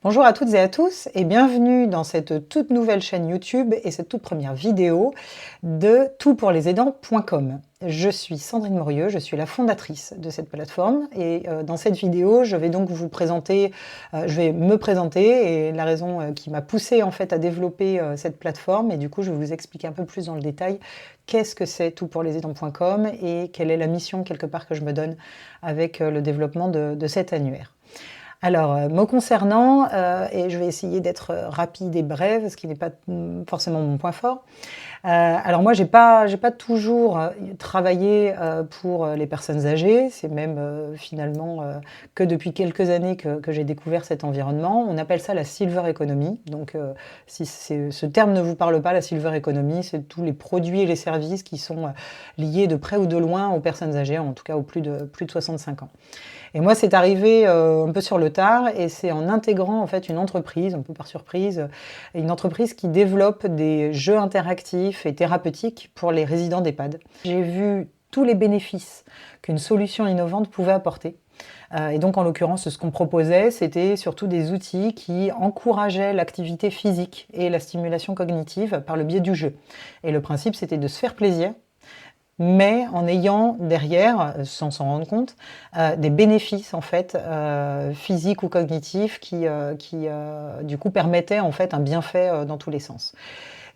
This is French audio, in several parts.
Bonjour à toutes et à tous et bienvenue dans cette toute nouvelle chaîne YouTube et cette toute première vidéo de toutpourlesaidants.com. Je suis Sandrine Morieux, je suis la fondatrice de cette plateforme et dans cette vidéo, je vais donc vous présenter, je vais me présenter et la raison qui m'a poussée en fait à développer cette plateforme, et du coup je vais vous expliquer un peu plus dans le détail qu'est-ce que c'est toutpourlesaidants.com et quelle est la mission quelque part que je me donne avec le développement de cet annuaire. Alors, me concernant, et je vais essayer d'être rapide et brève, ce qui n'est pas forcément mon point fort. Alors moi, j'ai pas toujours travaillé pour les personnes âgées. C'est même finalement que depuis quelques années que j'ai découvert cet environnement. On appelle ça la Silver Economy. Donc, si ce terme ne vous parle pas, la Silver Economy, c'est tous les produits et les services qui sont liés de près ou de loin aux personnes âgées, en tout cas aux plus de 65 ans. Et moi, c'est arrivé un peu sur le tard, et c'est en intégrant en fait une entreprise, un peu par surprise, une entreprise qui développe des jeux interactifs et thérapeutiques pour les résidents d'EHPAD. J'ai vu tous les bénéfices qu'une solution innovante pouvait apporter. Et donc, en l'occurrence, ce qu'on proposait, c'était surtout des outils qui encourageaient l'activité physique et la stimulation cognitive par le biais du jeu. Et le principe, c'était de se faire plaisir, mais en ayant derrière, sans s'en rendre compte, des bénéfices en fait physiques ou cognitifs qui du coup permettaient en fait un bienfait dans tous les sens.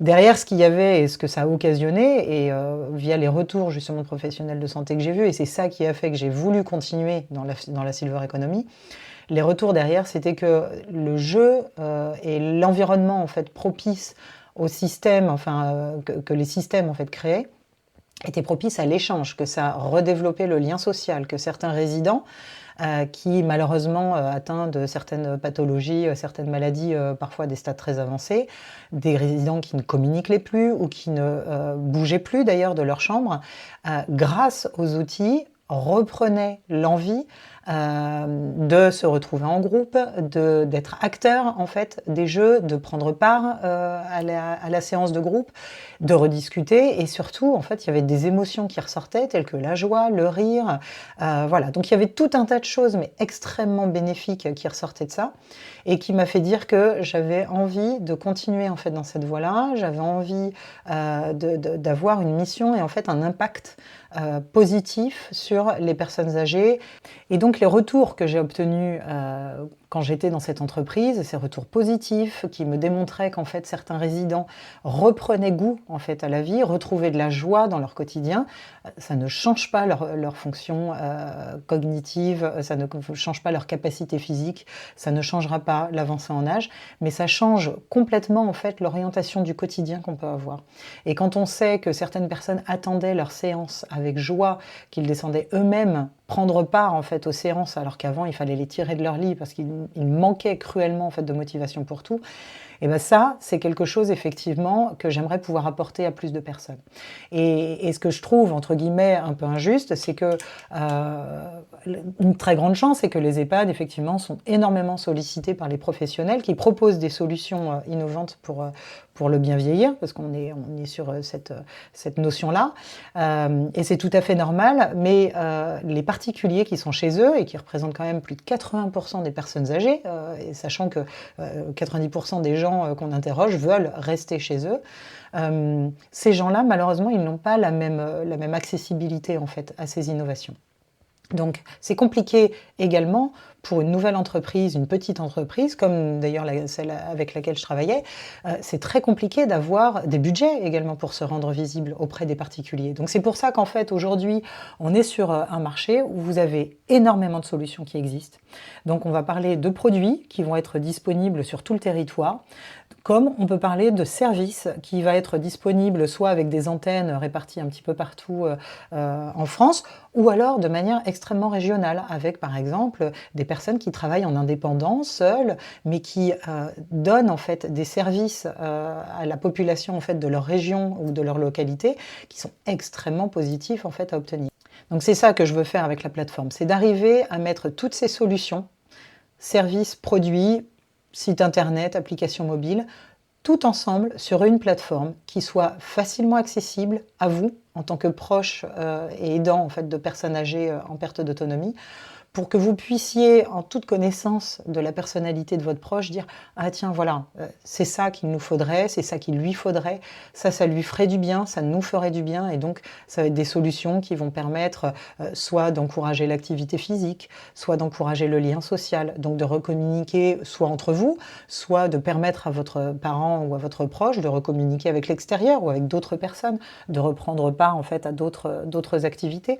Derrière ce qu'il y avait et ce que ça a occasionné, et via les retours justement de professionnels de santé que j'ai vus, et c'est ça qui a fait que j'ai voulu continuer dans la Silver Economy, les retours derrière, c'était que le jeu et l'environnement en fait propice au système, enfin que les systèmes en fait créaient, était propice à l'échange, que ça redéveloppait le lien social, que certains résidents qui malheureusement atteints de certaines pathologies, certaines maladies, parfois à des stades très avancés, des résidents qui ne communiquaient plus ou qui ne bougeaient plus d'ailleurs de leur chambre, grâce aux outils, reprenaient l'envie de se retrouver en groupe, d'être acteur en fait des jeux, de prendre part à la séance de groupe, de rediscuter, et surtout en fait il y avait des émotions qui ressortaient telles que la joie, le rire, voilà. Donc il y avait tout un tas de choses mais extrêmement bénéfiques qui ressortaient de ça, et qui m'a fait dire que j'avais envie de continuer en fait dans cette voie-là. J'avais envie d'avoir une mission et en fait un impact positif sur les personnes âgées. Et donc les retours que j'ai obtenus quand j'étais dans cette entreprise, ces retours positifs qui me démontraient qu'en fait certains résidents reprenaient goût en fait à la vie, retrouvaient de la joie dans leur quotidien. Ça ne change pas leur fonction cognitive, ça ne change pas leur capacité physique, ça ne changera pas l'avancée en âge, mais ça change complètement en fait l'orientation du quotidien qu'on peut avoir. Et quand on sait que certaines personnes attendaient leur séance avec joie, qu'ils descendaient eux-mêmes prendre part en fait aux séances, alors qu'avant il fallait les tirer de leur lit parce qu'ils manquaient cruellement en fait de motivation pour tout, et bien ça, c'est quelque chose effectivement que j'aimerais pouvoir apporter à plus de personnes. Et ce que je trouve, entre guillemets, un peu injuste, c'est que une très grande chance, c'est que les EHPAD, effectivement, sont énormément sollicités par les professionnels qui proposent des solutions innovantes pour le bien vieillir, parce qu'on est sur cette notion-là. Et c'est tout à fait normal, mais les particuliers qui sont chez eux, et qui représentent quand même plus de 80% des personnes âgées, et sachant que 90% des gens qu'on interroge veulent rester chez eux. Ces gens-là, malheureusement, ils n'ont pas la même accessibilité en fait à ces innovations. Donc c'est compliqué également pour une nouvelle entreprise, une petite entreprise, comme d'ailleurs celle avec laquelle je travaillais. C'est très compliqué d'avoir des budgets également pour se rendre visible auprès des particuliers. Donc c'est pour ça qu'en fait aujourd'hui on est sur un marché où vous avez énormément de solutions qui existent. Donc on va parler de produits qui vont être disponibles sur tout le territoire, comme on peut parler de services qui va être disponible soit avec des antennes réparties un petit peu partout en France, ou alors de manière extrêmement régionale, avec par exemple des personnes qui travaillent en indépendant, seules, mais qui donnent en fait des services à la population en fait de leur région ou de leur localité, qui sont extrêmement positifs en fait à obtenir. Donc c'est ça que je veux faire avec la plateforme, c'est d'arriver à mettre toutes ces solutions, services, produits, site internet, application mobile, tout ensemble sur une plateforme qui soit facilement accessible à vous en tant que proche et aidant en fait, de personnes âgées en perte d'autonomie, pour que vous puissiez, en toute connaissance de la personnalité de votre proche, dire « Ah tiens, voilà, c'est ça qu'il nous faudrait, c'est ça qu'il lui faudrait, ça lui ferait du bien, ça nous ferait du bien. » Et donc, ça va être des solutions qui vont permettre soit d'encourager l'activité physique, soit d'encourager le lien social, donc de recommuniquer soit entre vous, soit de permettre à votre parent ou à votre proche de recommuniquer avec l'extérieur ou avec d'autres personnes, de reprendre part en fait à d'autres activités.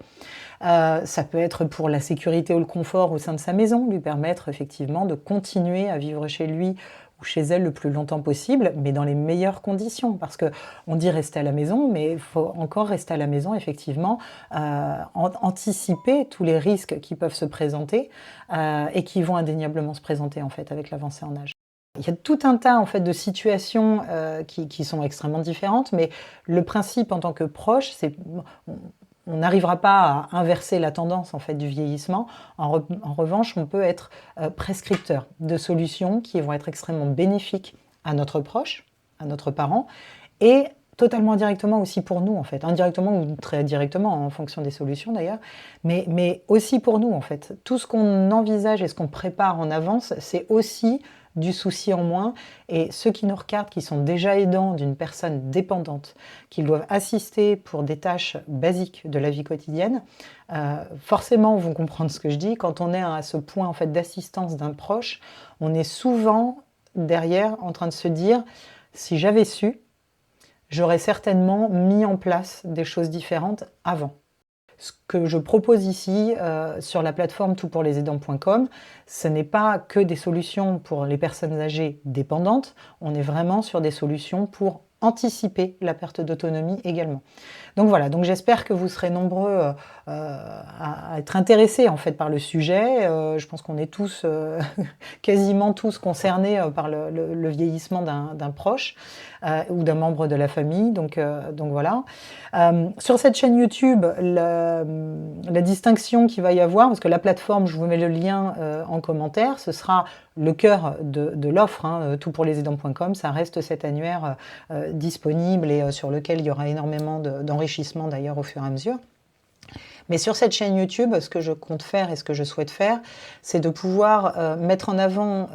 Ça peut être pour la sécurité ou le confort au sein de sa maison, lui permettre effectivement de continuer à vivre chez lui ou chez elle le plus longtemps possible, mais dans les meilleures conditions. Parce qu'on dit rester à la maison, mais il faut encore rester à la maison, effectivement, anticiper tous les risques qui peuvent se présenter et qui vont indéniablement se présenter en fait avec l'avancée en âge. Il y a tout un tas en fait, de situations qui sont extrêmement différentes, mais le principe en tant que proche, c'est on n'arrivera pas à inverser la tendance en fait, du vieillissement. En revanche, on peut être prescripteur de solutions qui vont être extrêmement bénéfiques à notre proche, à notre parent, et totalement indirectement aussi pour nous, en fait. Indirectement ou très directement, en fonction des solutions d'ailleurs, mais aussi pour nous, en fait. Tout ce qu'on envisage et ce qu'on prépare en avance, c'est aussi du souci en moins, et ceux qui nous regardent, qui sont déjà aidants d'une personne dépendante, qu'ils doivent assister pour des tâches basiques de la vie quotidienne, forcément vont comprendre ce que je dis. Quand on est à ce point en fait, d'assistance d'un proche, on est souvent derrière en train de se dire « si j'avais su, j'aurais certainement mis en place des choses différentes avant ». Ce que je propose ici sur la plateforme toutpourlesaidants.com, ce n'est pas que des solutions pour les personnes âgées dépendantes, on est vraiment sur des solutions pour anticiper la perte d'autonomie également. Donc voilà, donc j'espère que vous serez nombreux à être intéressés en fait par le sujet. Je pense qu'on est tous, quasiment tous concernés par le vieillissement d'un proche ou d'un membre de la famille, donc voilà. Sur cette chaîne YouTube, la distinction qu'il va y avoir, parce que la plateforme, je vous mets le lien en commentaire, ce sera le cœur de l'offre, hein, toutpourlesaidants.com, ça reste cet annuaire disponible et sur lequel il y aura énormément d'enrichissement d'ailleurs au fur et à mesure. Mais sur cette chaîne YouTube, ce que je compte faire et ce que je souhaite faire, c'est de pouvoir mettre en avant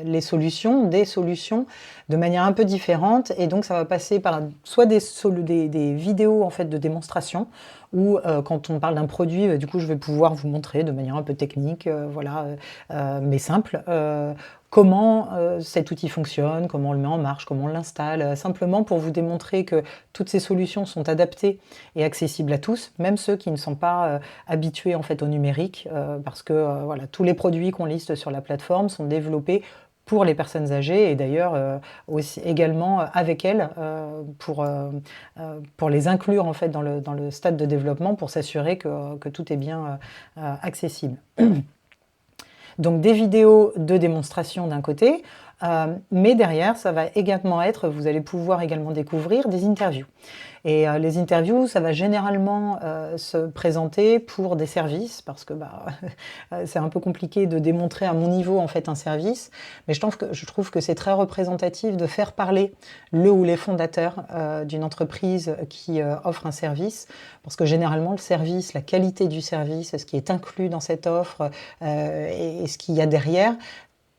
les solutions, des solutions, de manière un peu différente. Et donc, ça va passer par soit des vidéos en fait, de démonstration, ou quand on parle d'un produit, du coup, je vais pouvoir vous montrer de manière un peu technique, voilà, mais simple, comment cet outil fonctionne, comment on le met en marche, comment on l'installe, simplement pour vous démontrer que toutes ces solutions sont adaptées et accessibles à tous, même ceux qui ne sont pas habitués en fait, au numérique, parce que voilà, tous les produits qu'on liste sur la plateforme sont développés pour les personnes âgées et d'ailleurs aussi également avec elles pour les inclure en fait, dans le stade de développement pour s'assurer que tout est bien accessible. Donc des vidéos de démonstration d'un côté, mais derrière, ça va également être, vous allez pouvoir également découvrir des interviews. Et les interviews, ça va généralement se présenter pour des services, parce que c'est un peu compliqué de démontrer à mon niveau en fait un service, mais je trouve que c'est très représentatif de faire parler le ou les fondateurs d'une entreprise qui offre un service, parce que généralement le service, la qualité du service, ce qui est inclus dans cette offre et ce qu'il y a derrière,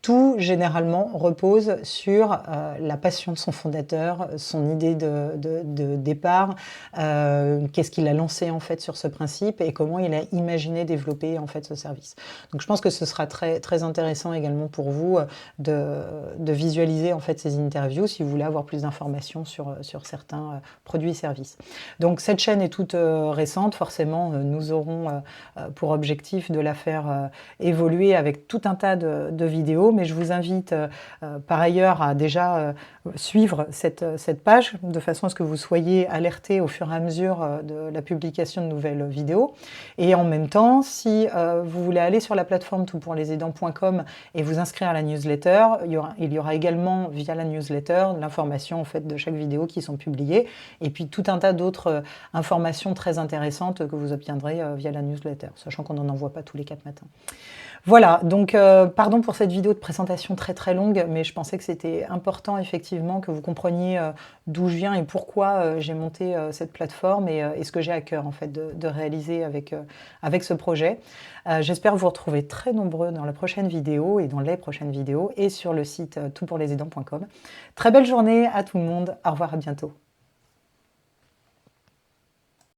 tout, généralement, repose sur la passion de son fondateur, son idée de départ, qu'est-ce qu'il a lancé en fait sur ce principe et comment il a imaginé développer en fait ce service. Donc je pense que ce sera très, très intéressant également pour vous de visualiser en fait ces interviews si vous voulez avoir plus d'informations sur certains produits et services. Donc cette chaîne est toute récente, forcément nous aurons pour objectif de la faire évoluer avec tout un tas de vidéos, mais je vous invite par ailleurs à déjà suivre cette page de façon à ce que vous soyez alertés au fur et à mesure de la publication de nouvelles vidéos. Et en même temps, si vous voulez aller sur la plateforme toutpourlesaidants.com et vous inscrire à la newsletter, il y aura également via la newsletter l'information en fait, de chaque vidéo qui sont publiées et puis tout un tas d'autres informations très intéressantes que vous obtiendrez via la newsletter, sachant qu'on n'en envoie pas tous les 4 matins. Voilà, donc pardon pour cette vidéo de présentation très très longue, mais je pensais que c'était important effectivement que vous compreniez d'où je viens et pourquoi j'ai monté cette plateforme et ce que j'ai à cœur en fait de réaliser avec ce projet. J'espère vous retrouver très nombreux dans la prochaine vidéo et dans les prochaines vidéos et sur le site toutpourlesaidants.com. Très belle journée à tout le monde, au revoir, à bientôt.